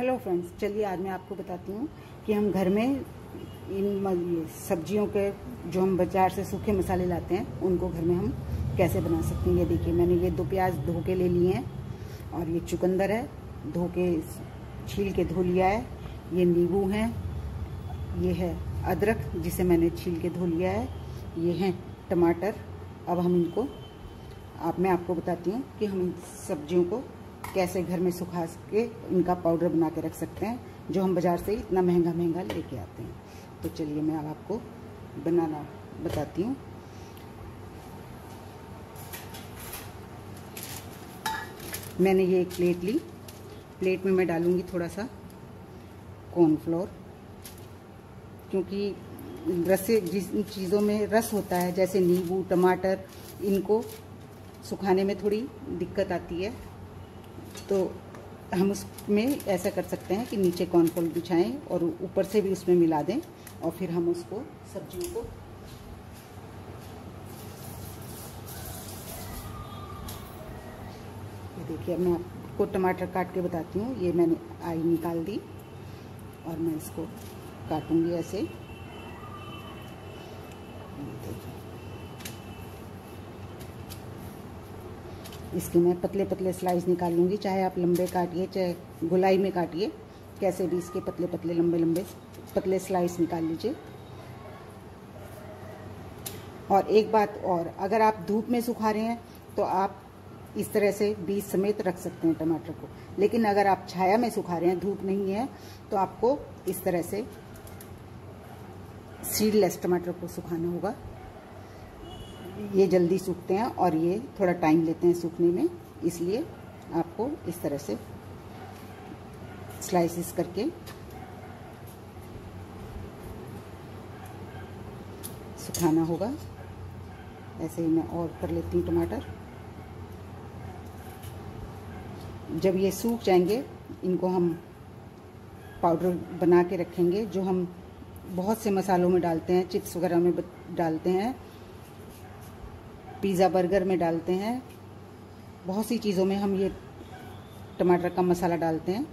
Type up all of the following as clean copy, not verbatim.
Hello friends, चलिए आज मैं आपको बताती हूँ कि हम घर में इन सब्जियों के जो हम बाजार से सूखे मसाले लाते हैं उनको घर में हम कैसे बना सकते हैं। ये देखिए, मैंने ये 2 प्याज धो के ले लिए हैं और ये चुकंदर है, धो के छील के धो लिया है। ये नींबू है, ये है अदरक जिसे मैंने छील के धो लिया है, ये हैं टमाटर। अब हम इनको मैं आपको बताती हूँ कि हम इन सब्जियों को कैसे घर में सुखा के इनका पाउडर बना के रख सकते हैं, जो हम बाज़ार से इतना महंगा महंगा लेके आते हैं। तो चलिए मैं अब आपको बनाना बताती हूँ। मैंने ये एक प्लेट ली, प्लेट में मैं डालूँगी थोड़ा सा कॉर्नफ्लोर, क्योंकि रस से जिन चीज़ों में रस होता है जैसे नींबू टमाटर, इनको सुखाने में थोड़ी दिक्कत आती है। तो हम उसमें ऐसा कर सकते हैं कि नीचे कॉर्नफ्लोर बिछाएं और ऊपर से भी उसमें मिला दें और फिर हम उसको सब्जियों को ये देखिए, अब मैं आपको टमाटर काट के बताती हूँ। ये मैंने आई निकाल दी और मैं इसको काटूंगी ऐसे। इसके मैं पतले पतले स्लाइस निकाल लूँगी, चाहे आप लंबे काटिए चाहे गोलाई में काटिए, कैसे भी इसके पतले पतले लंबे लंबे पतले स्लाइस निकाल लीजिए। और एक बात और, अगर आप धूप में सुखा रहे हैं तो आप इस तरह से बीज समेत रख सकते हैं टमाटर को, लेकिन अगर आप छाया में सुखा रहे हैं, धूप नहीं है, तो आपको इस तरह से सीडलेस टमाटर को सुखाना होगा। ये जल्दी सूखते हैं और ये थोड़ा टाइम लेते हैं सूखने में, इसलिए आपको इस तरह से स्लाइसिस करके सुखाना होगा। ऐसे ही मैं और कर लेती हूँ टमाटर। जब ये सूख जाएंगे, इनको हम पाउडर बना के रखेंगे, जो हम बहुत से मसालों में डालते हैं, चिप्स वगैरह में डालते हैं, पिज़्ज़ा बर्गर में डालते हैं, बहुत सी चीज़ों में हम ये टमाटर का मसाला डालते हैं,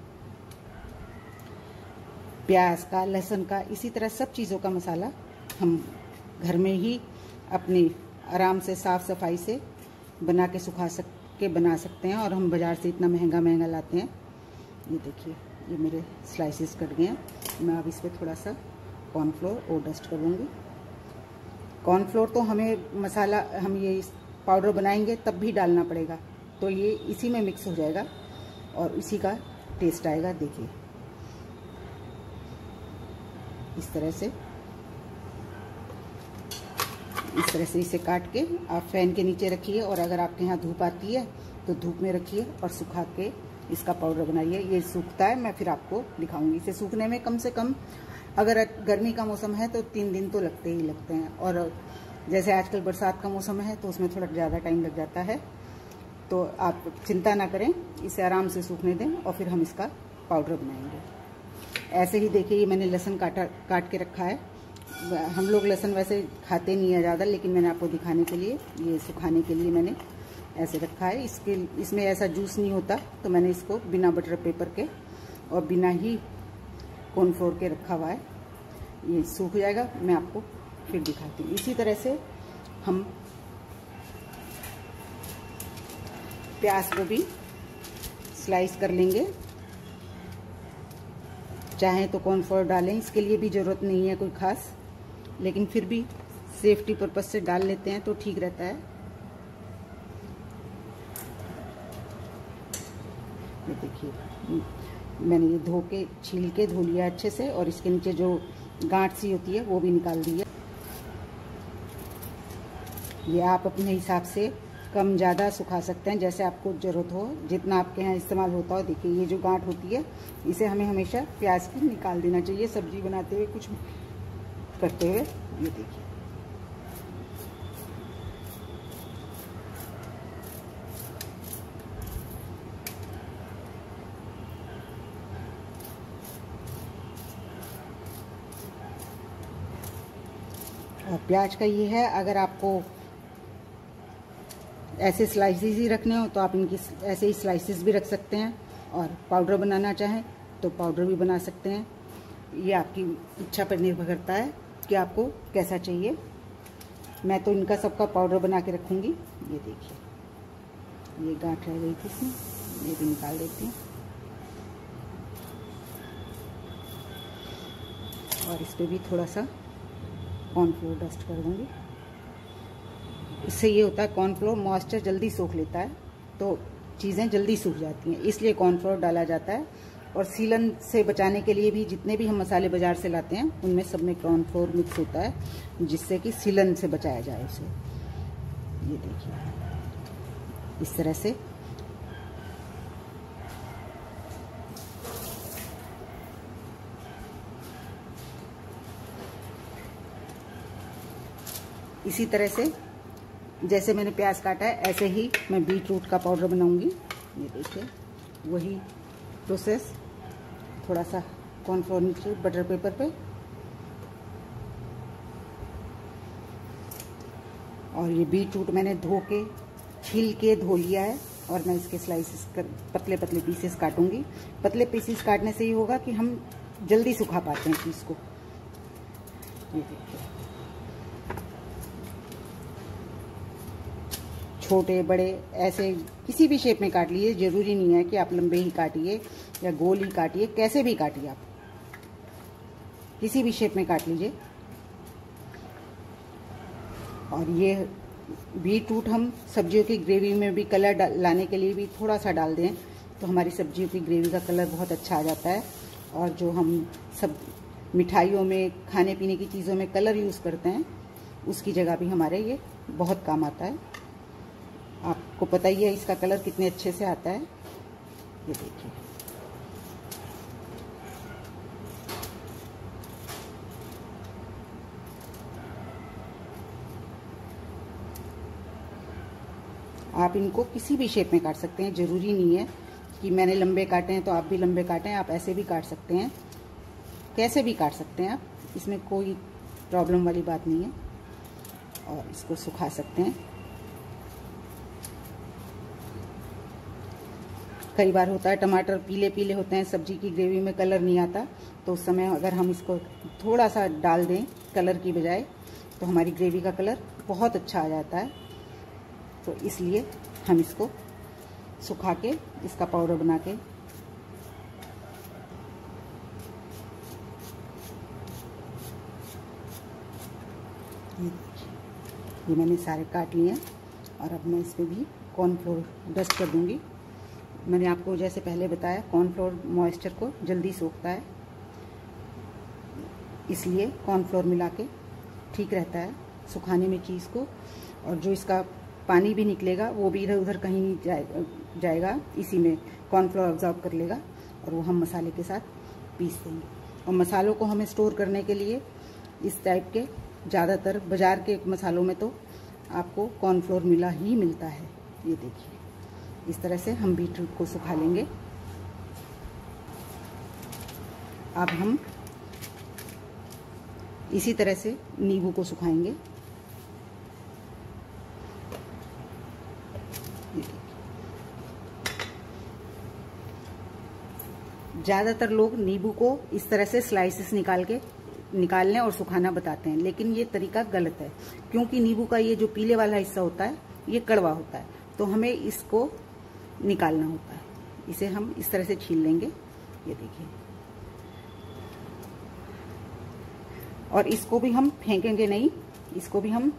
प्याज का, लहसुन का, इसी तरह सब चीज़ों का मसाला हम घर में ही अपनी आराम से साफ़ सफाई से बना के बना सकते हैं। और हम बाज़ार से इतना महंगा महंगा लाते हैं। ये देखिए, ये मेरे स्लाइसेस कट गए हैं। मैं अब इस पर थोड़ा सा कॉर्नफ्लोर और डस्ट कर लूँगी। कॉर्नफ्लोर तो हमें मसाला, हम ये पाउडर बनाएंगे तब भी डालना पड़ेगा, तो ये इसी में मिक्स हो जाएगा और इसी का टेस्ट आएगा। देखिए, इस तरह से इसे काट के आप फैन के नीचे रखिए, और अगर आपके यहाँ धूप आती है तो धूप में रखिए और सुखा के इसका पाउडर बनाइए। ये सूखता है, मैं फिर आपको दिखाऊंगी। इसे सूखने में कम से कम, अगर गर्मी का मौसम है तो 3 दिन तो लगते ही लगते हैं, और जैसे आजकल बरसात का मौसम है तो उसमें थोड़ा ज़्यादा टाइम लग जाता है। तो आप चिंता ना करें, इसे आराम से सूखने दें और फिर हम इसका पाउडर बनाएंगे। ऐसे ही देखिए, ये मैंने लहसुन काट के रखा है। हम लोग लहसुन वैसे खाते नहीं है ज़्यादा, लेकिन मैंने आपको दिखाने के लिए, ये सुखाने के लिए मैंने ऐसे रखा है। इसमें ऐसा जूस नहीं होता, तो मैंने इसको बिना बटर पेपर के और बिना ही कॉर्नफ्लोर के रखा हुआ है। ये सूख जाएगा, मैं आपको फिर दिखाती हूँ। इसी तरह से हम प्याज को भी स्लाइस कर लेंगे। चाहें तो कॉर्नफ्लोर डालें, इसके लिए भी ज़रूरत नहीं है कोई ख़ास, लेकिन फिर भी सेफ्टी पर्पज़ से डाल लेते हैं तो ठीक रहता है। ये देखिए, मैंने ये धो के छील के धो लिया अच्छे से, और इसके नीचे जो गांठ सी होती है वो भी निकाल दी है। ये आप अपने हिसाब से कम ज़्यादा सुखा सकते हैं, जैसे आपको ज़रूरत हो, जितना आपके यहाँ इस्तेमाल होता हो। देखिए, ये जो गांठ होती है, इसे हमें हमेशा प्याज की निकाल देना चाहिए, सब्जी बनाते हुए, कुछ करते हुए। ये देखिए, और प्याज का ये है, अगर आपको ऐसे स्लाइसेस ही रखने हो तो आप इनकी ऐसे ही स्लाइसेस भी रख सकते हैं, और पाउडर बनाना चाहें तो पाउडर भी बना सकते हैं। ये आपकी इच्छा पर निर्भर करता है कि आपको कैसा चाहिए। मैं तो इनका सबका पाउडर बना के रखूँगी। ये देखिए, ये गांठ रह गई थी इसमें, ये भी निकाल देती हूँ। और इस पर भी थोड़ा सा कॉर्नफ्लोर डस्ट कर दूँगी। इससे ये होता है कॉर्नफ्लोर मॉइस्चर जल्दी सोख लेता है, तो चीज़ें जल्दी सूख जाती हैं, इसलिए कॉर्नफ्लोर डाला जाता है। और सीलन से बचाने के लिए भी जितने भी हम मसाले बाज़ार से लाते हैं उनमें सब में कॉर्नफ्लोर मिक्स होता है, जिससे कि सीलन से बचाया जाए उसे। ये देखिए, इस तरह से इसी तरह से जैसे मैंने प्याज काटा है ऐसे ही मैं बीट रूट का पाउडर बनाऊंगी। ये देखिए, वही प्रोसेस, थोड़ा सा कॉर्नफ्लोर नीचे बटर पेपर पे, और ये बीट रूट मैंने धो के छील के धो लिया है और मैं इसके स्लाइसेस कर पतले पतले पीसेस काटूंगी। पतले पीसेस काटने से ये होगा कि हम जल्दी सुखा पाते हैं चीज़ को। ये देखिए, छोटे बड़े ऐसे किसी भी शेप में काट लीजिए, जरूरी नहीं है कि आप लंबे ही काटिए या गोल ही काटिए, कैसे भी काटिए, आप किसी भी शेप में काट लीजिए। और ये बीट रूट हम सब्जियों की ग्रेवी में भी कलर लाने के लिए भी थोड़ा सा डाल दें तो हमारी सब्जियों की ग्रेवी का कलर बहुत अच्छा आ जाता है। और जो हम सब मिठाइयों में, खाने पीने की चीज़ों में कलर यूज़ करते हैं, उसकी जगह भी हमारे ये बहुत काम आता है। आपको पता ही है इसका कलर कितने अच्छे से आता है। ये देखिए, आप इनको किसी भी शेप में काट सकते हैं, जरूरी नहीं है कि मैंने लंबे काटे हैं तो आप भी लंबे काटें। आप ऐसे भी काट सकते हैं, कैसे भी काट सकते हैं आप, इसमें कोई प्रॉब्लम वाली बात नहीं है। और इसको सुखा सकते हैं। कई बार होता है टमाटर पीले पीले होते हैं, सब्जी की ग्रेवी में कलर नहीं आता, तो उस समय अगर हम इसको थोड़ा सा डाल दें कलर की बजाय तो हमारी ग्रेवी का कलर बहुत अच्छा आ जाता है। तो इसलिए हम इसको सुखा के इसका पाउडर बना के ये मैंने सारे काट लिए हैं। और अब मैं इस पर भी कॉर्नफ्लोर डस्ट कर दूंगी। मैंने आपको जैसे पहले बताया कॉर्नफ्लोर मॉइस्चर को जल्दी सोखता है, इसलिए कॉर्नफ्लोर मिला के ठीक रहता है सुखाने में चीज़ को। और जो इसका पानी भी निकलेगा वो भी इधर उधर कहीं नहीं जाएगा, इसी में कॉर्नफ्लोर ऑब्जॉर्ब कर लेगा और वो हम मसाले के साथ पीस देंगे। और मसालों को हमें स्टोर करने के लिए इस टाइप के, ज़्यादातर बाज़ार के मसालों में तो आपको कॉर्नफ्लोर मिला ही मिलता है। ये देखिए, इस तरह से हम बीट रूट को सुखा लेंगे। अब हम इसी तरह से नींबू को सुखाएंगे। ज़्यादातर लोग नींबू को इस तरह से स्लाइसेस निकालने और सुखाना बताते हैं, लेकिन ये तरीका गलत है, क्योंकि नींबू का ये जो पीले वाला हिस्सा होता है ये कड़वा होता है, तो हमें इसको निकालना होता है। इसे हम इस तरह से छील लेंगे। ये देखिए, और इसको भी हम फेंकेंगे नहीं, इसको भी हम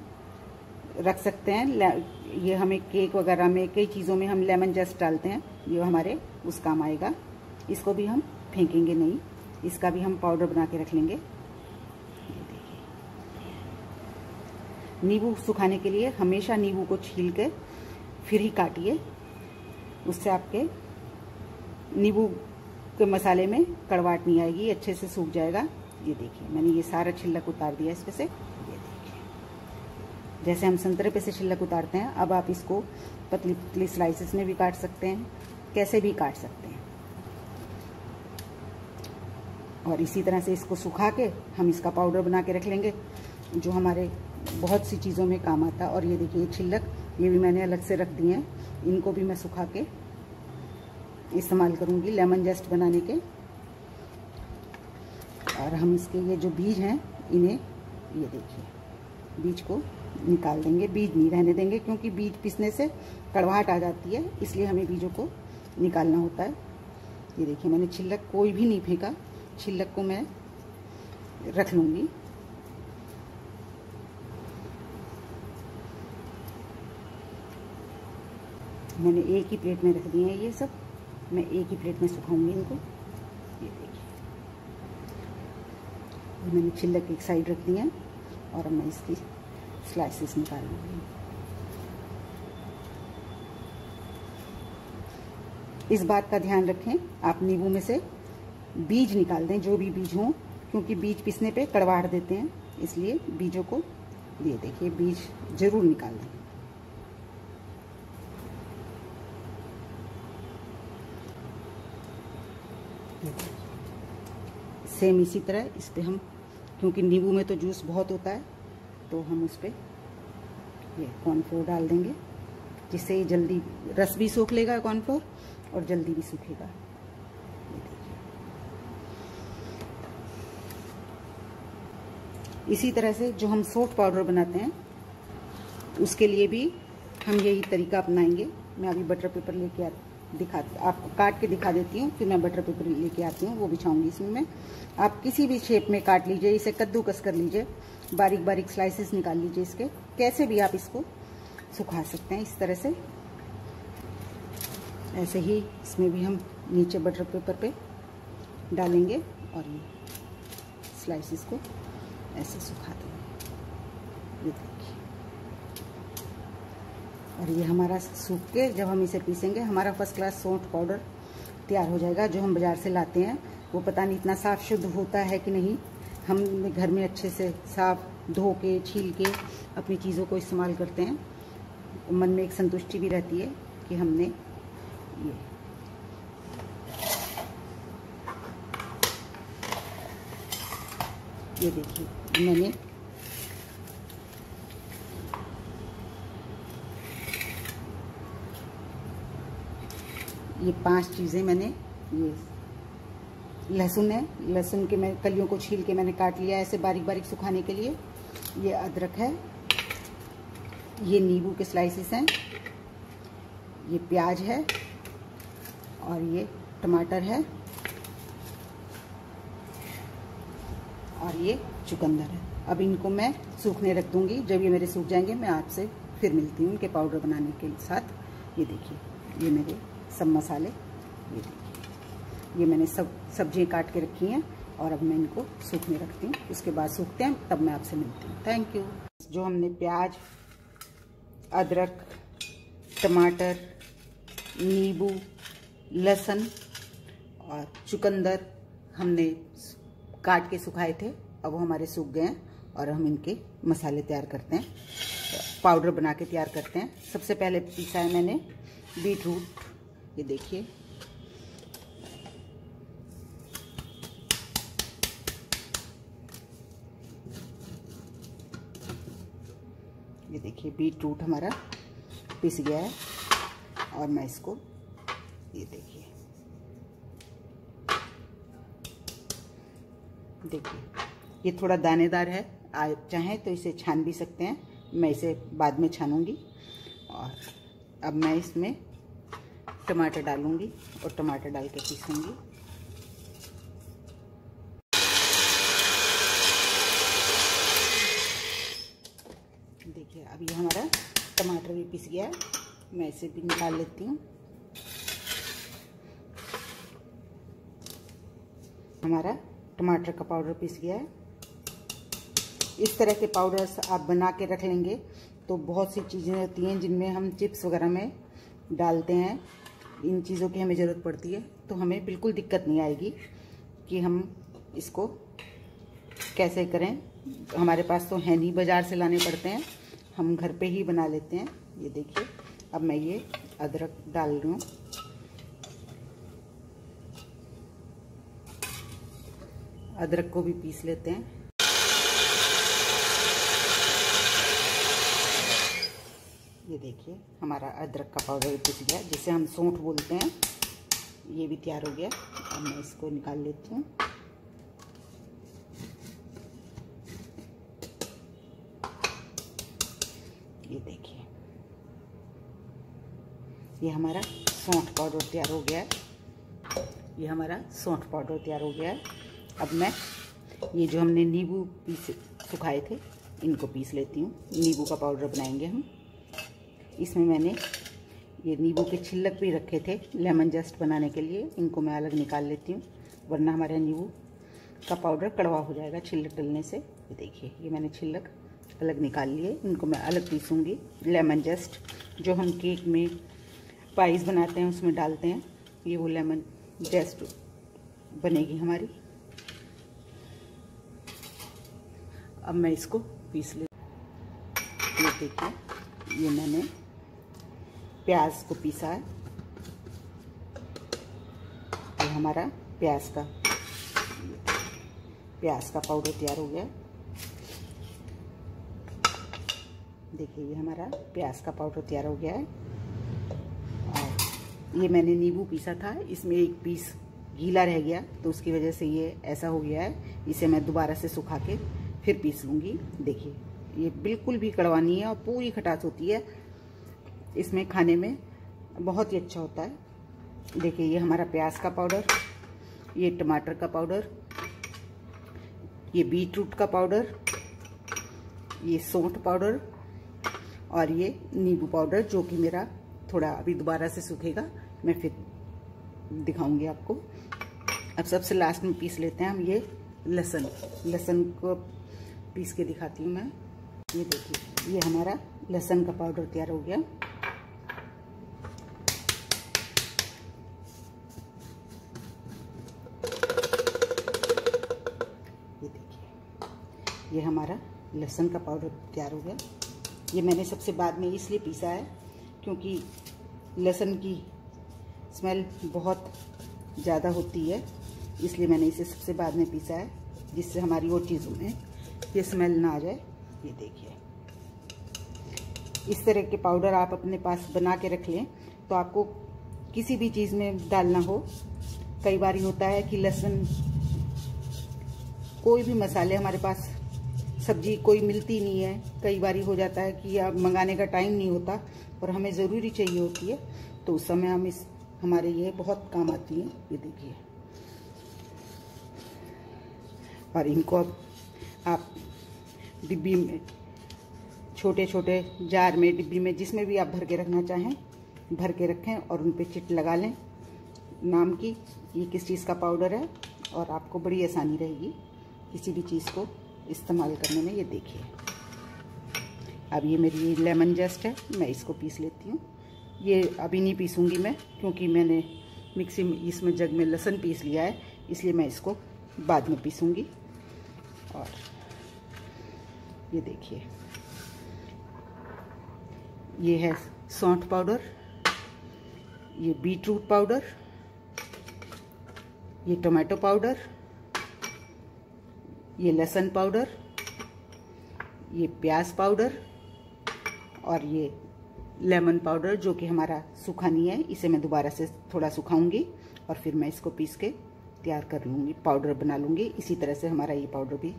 रख सकते हैं। ये हमें केक वगैरह में, कई चीज़ों में हम लेमन जस्ट डालते हैं, ये हमारे उस काम आएगा। इसको भी हम फेंकेंगे नहीं, इसका भी हम पाउडर बना के रख लेंगे। नींबू सुखाने के लिए हमेशा नींबू को छील के फिर ही काटिए, उससे आपके नींबू के मसाले में कड़वाहट नहीं आएगी, अच्छे से सूख जाएगा। ये देखिए, मैंने ये सारा छिलक उतार दिया इसमें से। ये देखिए, जैसे हम संतरे पे से छिलक उतारते हैं, अब आप इसको पतली पतली स्लाइसेस में भी काट सकते हैं, कैसे भी काट सकते हैं। और इसी तरह से इसको सुखा के हम इसका पाउडर बना के रख लेंगे, जो हमारे बहुत सी चीज़ों में काम आता है। और ये देखिए छिलक, ये भी मैंने अलग से रख दिए हैं, इनको भी मैं सुखा के इस्तेमाल करूँगी लेमन जस्ट बनाने के। और हम इसके ये जो बीज हैं इन्हें, ये देखिए, बीज को निकाल देंगे। बीज नहीं रहने देंगे क्योंकि बीज पीसने से कड़वाहट आ जाती है, इसलिए हमें बीजों को निकालना होता है। ये देखिए, मैंने छिलक कोई भी नहीं फेंका, छिलक को मैं रख लूँगी। मैंने एक ही प्लेट में रख दिए हैं ये सब, मैं एक ही प्लेट में सुखाऊंगी इनको। ये देखिए, मैंने छिलक एक साइड रख दी है और अब मैं इसकी स्लाइसेस निकाल लूँगी। इस बात का ध्यान रखें, आप नींबू में से बीज निकाल दें, जो भी बीज हों, क्योंकि बीज पीसने पे कड़वाहट देते हैं, इसलिए बीजों को, ये देखिए, बीज जरूर निकाल दें। सेम इसी तरह इस पे हम, क्योंकि नींबू में तो जूस बहुत होता है, तो हम उस पे ये कॉर्नफ्लोर डाल देंगे, जिससे ये जल्दी रस भी सोख लेगा कॉर्नफ्लोर और जल्दी भी सूखेगा। ये देखिए, इसी तरह से जो हम सॉफ्ट पाउडर बनाते हैं उसके लिए भी हम यही तरीका अपनाएंगे। मैं अभी बटर पेपर लेके आपको काट के दिखा देती हूँ, फिर मैं बटर पेपर लेके आती हूँ, वो बिछाऊंगी इसमें मैं। आप किसी भी शेप में काट लीजिए, इसे कद्दूकस कर लीजिए, बारीक बारीक स्लाइसेस निकाल लीजिए इसके, कैसे भी आप इसको सुखा सकते हैं इस तरह से। ऐसे ही इसमें भी हम नीचे बटर पेपर पे डालेंगे और ये स्लाइसेस को ऐसे सुखा देंगे। ये देखिए, और ये हमारा सूख के जब हम इसे पीसेंगे, हमारा फर्स्ट क्लास सौंठ पाउडर तैयार हो जाएगा। जो हम बाज़ार से लाते हैं वो पता नहीं इतना साफ़ शुद्ध होता है कि नहीं। हम घर में अच्छे से साफ धो के छील के अपनी चीज़ों को इस्तेमाल करते हैं, मन में एक संतुष्टि भी रहती है कि हमने ये देखिए, मैंने ये 5 चीज़ें, मैंने ये लहसुन है, लहसुन के मैं कलियों को छील के मैंने काट लिया ऐसे बारीक बारीक सुखाने के लिए। ये अदरक है, ये नींबू के स्लाइसेस हैं, ये प्याज है और ये टमाटर है और ये चुकंदर है। अब इनको मैं सूखने रख दूंगी। जब ये मेरे सूख जाएंगे मैं आपसे फिर मिलती हूँ इनके पाउडर बनाने के साथ। ये देखिए, ये मेरे सब मसाले, ये देखिए, ये मैंने सब सब्जियाँ काट के रखी हैं और अब मैं इनको सूखने रखती हूँ। उसके बाद सूखते हैं तब मैं आपसे मिलती हूँ। Thank you. जो हमने प्याज, अदरक, टमाटर, नींबू, लहसुन और चुकंदर हमने काट के सुखाए थे, अब वो हमारे सूख गए हैं और हम इनके मसाले तैयार करते हैं, पाउडर बना के तैयार करते हैं। सबसे पहले पीसा है मैंने बीट रूट, ये देखिए, ये देखिए बीट रूट हमारा पिस गया है और मैं इसको, ये देखिए, ये थोड़ा दानेदार है, आप चाहें तो इसे छान भी सकते हैं, मैं इसे बाद में छानूंगी। और अब मैं इसमें टमाटर डालूंगी और टमाटर डाल के पीसूंगी। देखिए, अब ये हमारा टमाटर भी पिस गया है, मैं इसे भी निकाल लेती हूँ। हमारा टमाटर का पाउडर पिस गया है। इस तरह के पाउडर्स आप बना के रख लेंगे तो बहुत सी चीज़ें होती हैं जिनमें हम चिप्स वगैरह में डालते हैं, इन चीज़ों की हमें ज़रूरत पड़ती है, तो हमें बिल्कुल दिक्कत नहीं आएगी कि हम इसको कैसे करें। हमारे पास तो है नहीं, बाज़ार से लाने पड़ते हैं, हम घर पे ही बना लेते हैं। ये देखिए, अब मैं ये अदरक डाल रही हूँ। अदरक को भी पीस लेते हैं। ये देखिए, हमारा अदरक का पाउडर पिस गया, जिसे हम सौंठ बोलते हैं, ये भी तैयार हो गया। अब मैं इसको निकाल लेती हूँ। ये हमारा सौंठ पाउडर तैयार हो गया है। ये हमारा सौंठ पाउडर तैयार हो गया है। अब मैं ये जो हमने नींबू पीस सुखाए थे इनको पीस लेती हूँ। नींबू का पाउडर बनाएंगे हम। इसमें मैंने ये नींबू के छिलक भी रखे थे लेमन जस्ट बनाने के लिए, इनको मैं अलग निकाल लेती हूँ, वरना हमारा नींबू का पाउडर कड़वा हो जाएगा छिलक डलने से। ये देखिए, ये मैंने छिलक अलग निकाल लिए, इनको मैं अलग पीसूँगी। लेमन जस्ट जो हम केक में पाइस बनाते हैं उसमें डालते हैं, ये वो लेमन जस्ट बनेगी हमारी। अब मैं इसको पीस ले। ये देखिए, ये मैंने प्याज को पीसा है। ये हमारा प्याज का पाउडर तैयार हो गया। देखिए, ये हमारा प्याज का पाउडर तैयार हो गया है। और ये मैंने नींबू पीसा था, इसमें एक पीस गीला रह गया तो उसकी वजह से ये ऐसा हो गया है। इसे मैं दोबारा से सुखा के फिर पीस लूँगी। देखिए, ये बिल्कुल भी कड़वा नहीं है और पूरी खटास होती है इसमें, खाने में बहुत ही अच्छा होता है। देखिए, ये हमारा प्याज का पाउडर, ये टमाटर का पाउडर, ये बीटरूट का पाउडर, ये सौंठ पाउडर और ये नींबू पाउडर, जो कि मेरा थोड़ा अभी दोबारा से सूखेगा, मैं फिर दिखाऊंगी आपको। अब सबसे लास्ट में पीस लेते हैं हम ये लहसुन को पीस के दिखाती हूँ मैं। ये देखिए, ये हमारा लहसुन का पाउडर तैयार हो गया। ये देखिए, ये हमारा लहसुन का पाउडर तैयार हो गया। ये मैंने सबसे बाद में इसलिए पीसा है क्योंकि लहसुन की स्मेल बहुत ज़्यादा होती है, इसलिए मैंने इसे सबसे बाद में पीसा है, जिससे हमारी और चीज़ों में ये स्मेल ना आ जाए। ये देखिए, इस तरह के पाउडर आप अपने पास बना के रख लें तो आपको किसी भी चीज़ में डालना हो। कई बार होता है कि लहसुन, कोई भी मसाले हमारे पास, सब्जी कोई मिलती नहीं है, कई बार हो जाता है कि अब मंगाने का टाइम नहीं होता और हमें ज़रूरी चाहिए होती है, तो उस समय हम हमारे ये बहुत काम आती है। ये देखिए, और इनको अब आप डिब्बी में, छोटे छोटे जार में, डिब्बी में, जिसमें भी आप भर के रखना चाहें भर के रखें और उन पे चिट लगा लें नाम की ये किस चीज़ का पाउडर है, और आपको बड़ी आसानी रहेगी किसी भी चीज़ को इस्तेमाल करने में। ये देखिए, अब ये मेरी ये लेमन जस्ट है, मैं इसको पीस लेती हूँ। ये अभी नहीं पीसूँगी मैं, क्योंकि मैंने मिक्सी में इसमें जग में लहसुन पीस लिया है, इसलिए मैं इसको बाद में पीसूँगी। और ये देखिए, ये है सौंठ पाउडर, ये बीटरूट पाउडर, ये टोमेटो पाउडर, ये लहसुन पाउडर, ये प्याज पाउडर और ये लेमन पाउडर, जो कि हमारा सूखा नहीं है। इसे मैं दोबारा से थोड़ा सुखाऊंगी और फिर मैं इसको पीस के तैयार कर लूँगी, पाउडर बना लूँगी। इसी तरह से हमारा ये पाउडर भी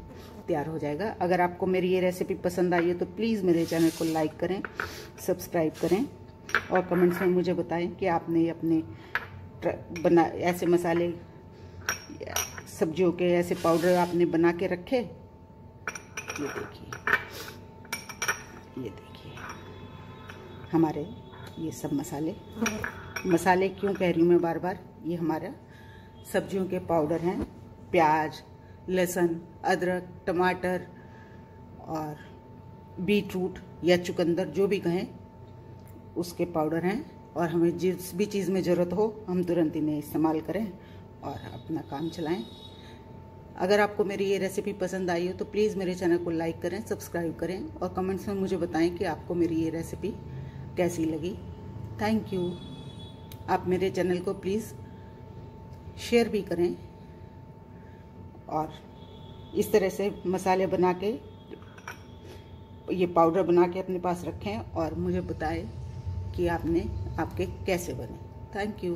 तैयार हो जाएगा। अगर आपको मेरी ये रेसिपी पसंद आई है तो प्लीज़ मेरे चैनल को लाइक करें, सब्सक्राइब करें और कमेंट्स में मुझे बताएं कि आपने अपने ऐसे मसाले, सब्जियों के ऐसे पाउडर आपने बना के रखे। ये देखिए हमारे ये सब मसाले क्यों कह रही हूँ मैं बार बार, ये हमारा सब्जियों के पाउडर हैं। प्याज, लहसुन, अदरक, टमाटर और बीटरूट या चुकंदर, जो भी कहें, उसके पाउडर हैं। और हमें जिस भी चीज़ में ज़रूरत हो हम तुरंत इन्हें इस्तेमाल करें और अपना काम चलाएं। अगर आपको मेरी ये रेसिपी पसंद आई हो तो प्लीज़ मेरे चैनल को लाइक करें, सब्सक्राइब करें और कमेंट्स में मुझे बताएं कि आपको मेरी ये रेसिपी कैसी लगी। Thank you. आप मेरे चैनल को प्लीज़ शेयर भी करें और इस तरह से मसाले बना के, ये पाउडर बना के अपने पास रखें और मुझे बताएं कि आपके कैसे बने। Thank you.